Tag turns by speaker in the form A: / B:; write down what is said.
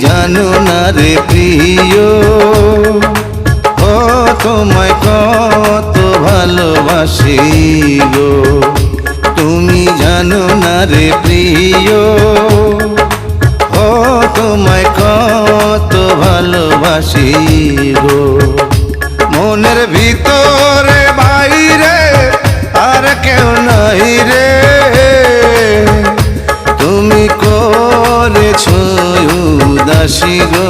A: জানো না রে প্রিয়, ও তোমায় কত ভালোবাসি গো। তুমি জানো না রে প্রিয়, ও তোমায় কত ভালোবাসি গো। মনের ভিতরে বাইরে আর কেউ নাই রে, তুমি করেছো উদাসী গো।